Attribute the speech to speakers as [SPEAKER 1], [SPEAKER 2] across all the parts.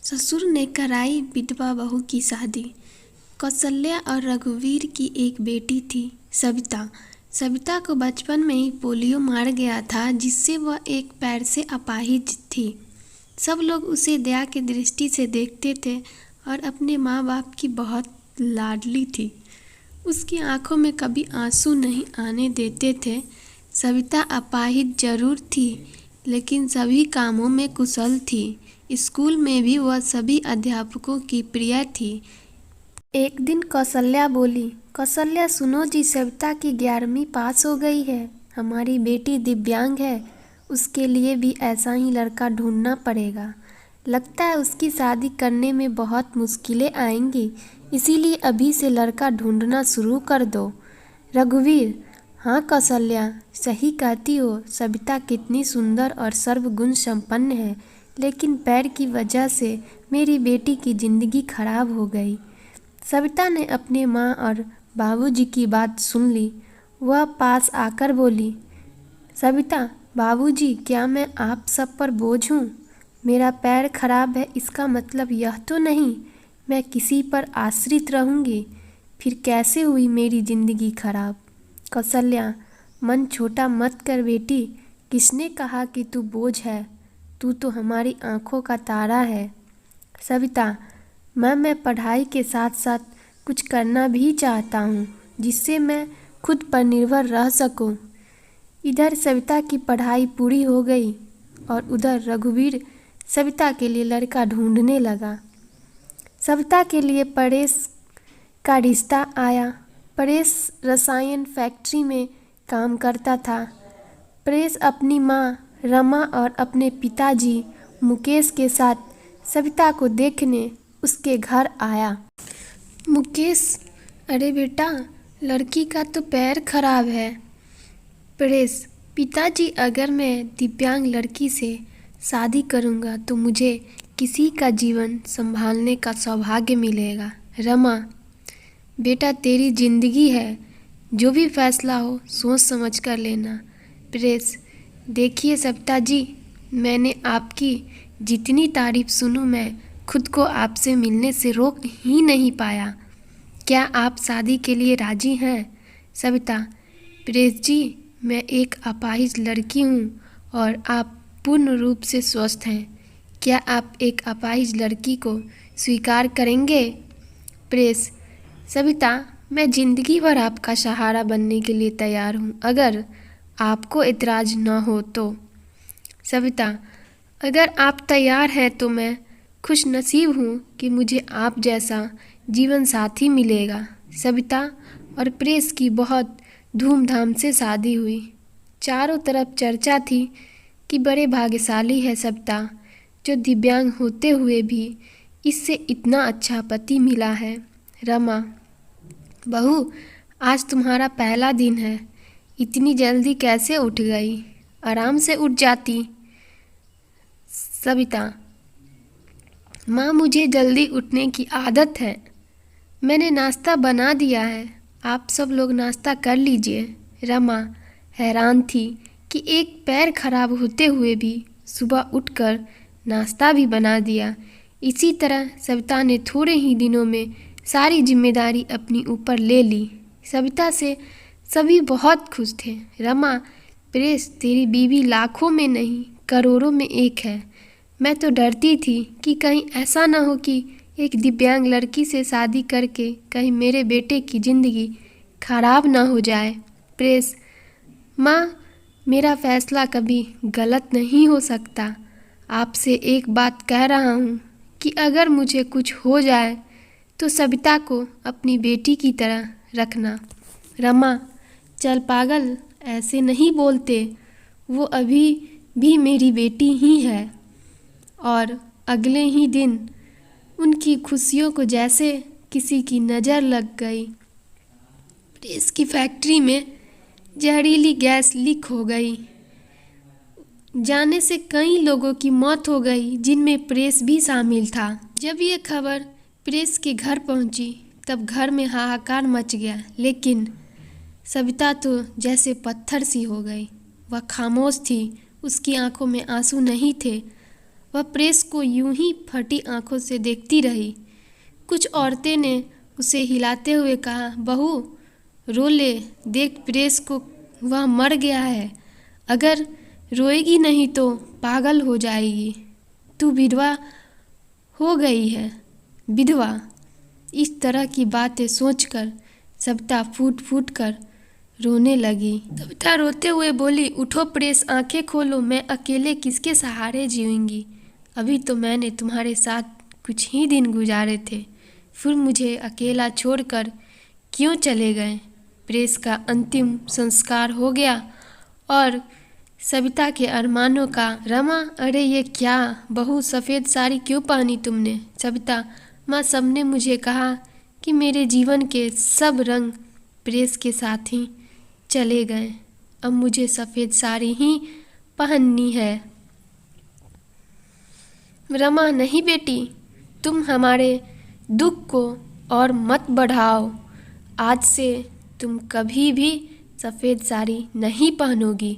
[SPEAKER 1] ससुर ने कराई विधवा बहू की शादी। कौशल्या और रघुवीर की एक बेटी थी, सविता। सविता को बचपन में ही पोलियो मार गया था, जिससे वह एक पैर से अपाहिज थी। सब लोग उसे दया की दृष्टि से देखते थे और अपने माँ बाप की बहुत लाडली थी। उसकी आंखों में कभी आंसू नहीं आने देते थे। सविता अपाहिज जरूर थी, लेकिन सभी कामों में कुशल थी। स्कूल में भी वह सभी अध्यापकों की प्रिय थी। एक दिन कौशल्या बोली, कौशल्या सुनो जी, सविता की 11वीं पास हो गई है। हमारी बेटी दिव्यांग है, उसके लिए भी ऐसा ही लड़का ढूंढना पड़ेगा। लगता है उसकी शादी करने में बहुत मुश्किलें आएंगी, इसीलिए अभी से लड़का ढूंढना शुरू कर दो। रघुवीर, हाँ कौशल्या, सही कहती हो। सविता कितनी सुंदर और सर्वगुण संपन्न है, लेकिन पैर की वजह से मेरी बेटी की जिंदगी खराब हो गई। सविता ने अपने माँ और बाबूजी की बात सुन ली। वह पास आकर बोली, सविता, बाबूजी, क्या मैं आप सब पर बोझ हूँ? मेरा पैर खराब है, इसका मतलब यह तो नहीं मैं किसी पर आश्रित रहूँगी। फिर कैसे हुई मेरी जिंदगी खराब? कौशल्या, मन छोटा मत कर बेटी। किसने कहा कि तू बोझ है? तू तो हमारी आंखों का तारा है। सविता, मैं पढ़ाई के साथ साथ कुछ करना भी चाहता हूँ, जिससे मैं खुद पर निर्भर रह सकूँ। इधर सविता की पढ़ाई पूरी हो गई और उधर रघुवीर सविता के लिए लड़का ढूंढने लगा। सविता के लिए परेश का रिश्ता आया। परेश रसायन फैक्ट्री में काम करता था। परेश अपनी माँ रमा और अपने पिताजी मुकेश के साथ सविता को देखने उसके घर आया। मुकेश, अरे बेटा, लड़की का तो पैर खराब है। परेश, पिताजी, अगर मैं दिव्यांग लड़की से शादी करूंगा तो मुझे किसी का जीवन संभालने का सौभाग्य मिलेगा। रमा, बेटा, तेरी जिंदगी है, जो भी फैसला हो सोच समझ कर लेना। परेश, देखिए सविता जी, मैंने आपकी जितनी तारीफ सुनूं, मैं खुद को आपसे मिलने से रोक ही नहीं पाया। क्या आप शादी के लिए राजी हैं? सविता, परेश जी, मैं एक अपाहिज लड़की हूँ और आप पूर्ण रूप से स्वस्थ हैं। क्या आप एक अपाहिज लड़की को स्वीकार करेंगे? परेश, सविता, मैं जिंदगी भर आपका सहारा बनने के लिए तैयार हूँ, अगर आपको एतराज न हो तो। सविता, अगर आप तैयार हैं तो मैं खुश नसीब हूँ कि मुझे आप जैसा जीवन साथी मिलेगा। सविता और परेश की बहुत धूमधाम से शादी हुई। चारों तरफ चर्चा थी कि बड़े भाग्यशाली है सविता, जो दिव्यांग होते हुए भी इससे इतना अच्छा पति मिला है। रमा, बहू, आज तुम्हारा पहला दिन है, इतनी जल्दी कैसे उठ गई? आराम से उठ जाती। सविता, माँ, मुझे जल्दी उठने की आदत है। मैंने नाश्ता बना दिया है, आप सब लोग नाश्ता कर लीजिए। रमा हैरान थी कि एक पैर खराब होते हुए भी सुबह उठकर नाश्ता भी बना दिया। इसी तरह सविता ने थोड़े ही दिनों में सारी जिम्मेदारी अपनी ऊपर ले ली। सविता से सभी बहुत खुश थे। रमा, परेश, तेरी बीवी लाखों में नहीं करोड़ों में एक है। मैं तो डरती थी कि कहीं ऐसा ना हो कि एक दिव्यांग लड़की से शादी करके कहीं मेरे बेटे की ज़िंदगी खराब ना हो जाए। परेश, माँ, मेरा फैसला कभी गलत नहीं हो सकता। आपसे एक बात कह रहा हूँ कि अगर मुझे कुछ हो जाए तो सविता को अपनी बेटी की तरह रखना। रमा, चल पागल, ऐसे नहीं बोलते, वो अभी भी मेरी बेटी ही है। और अगले ही दिन उनकी खुशियों को जैसे किसी की नज़र लग गई। प्रेस की फैक्ट्री में जहरीली गैस लीक हो गई। जाने से कई लोगों की मौत हो गई, जिनमें प्रेस भी शामिल था। जब ये खबर प्रेस के घर पहुंची तब घर में हाहाकार मच गया, लेकिन सविता तो जैसे पत्थर सी हो गई। वह खामोश थी, उसकी आंखों में आंसू नहीं थे। वह प्रेस को यूं ही फटी आंखों से देखती रही। कुछ औरतें ने उसे हिलाते हुए कहा, बहू रो ले, देख प्रेस को, वह मर गया है। अगर रोएगी नहीं तो पागल हो जाएगी। तू विधवा हो गई है। विधवा। इस तरह की बातें सोचकर सविता फूट फूट कर रोने लगी। सविता रोते हुए बोली, उठो प्रेस, आंखें खोलो, मैं अकेले किसके सहारे जीऊंगी। अभी तो मैंने तुम्हारे साथ कुछ ही दिन गुजारे थे, फिर मुझे अकेला छोड़कर क्यों चले गए। प्रेस का अंतिम संस्कार हो गया और सविता के अरमानों का। रमा, अरे ये क्या बहू, सफ़ेद साड़ी क्यों पहनी तुमने। सविता, माँ, सबने मुझे कहा कि मेरे जीवन के सब रंग प्रेस के साथ ही चले गए, अब मुझे सफ़ेद साड़ी ही पहननी है। रमा, नहीं बेटी, तुम हमारे दुख को और मत बढ़ाओ। आज से तुम कभी भी सफ़ेद साड़ी नहीं पहनोगी।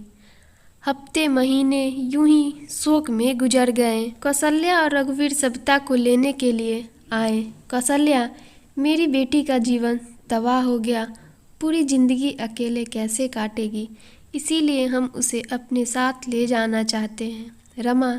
[SPEAKER 1] हफ्ते महीने यूं ही शोक में गुजर गए। कौशल्या और रघुवीर सविता को लेने के लिए आए। कौशल्या, मेरी बेटी का जीवन तबाह हो गया, पूरी ज़िंदगी अकेले कैसे काटेगी, इसीलिए हम उसे अपने साथ ले जाना चाहते हैं। रमा,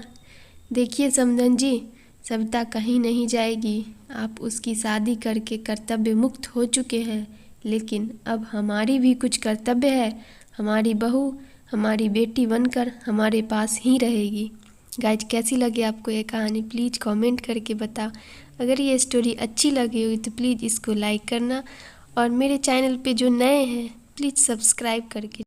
[SPEAKER 1] देखिए समधन जी, सविता कहीं नहीं जाएगी। आप उसकी शादी करके कर्तव्य मुक्त हो चुके हैं, लेकिन अब हमारी भी कुछ कर्तव्य है। हमारी बहू हमारी बेटी बनकर हमारे पास ही रहेगी। गाइज, कैसी लगी आपको ये कहानी, प्लीज़ कमेंट करके बताओ। अगर ये स्टोरी अच्छी लगी हुई तो प्लीज़ इसको लाइक करना और मेरे चैनल पे जो नए हैं प्लीज़ सब्सक्राइब करके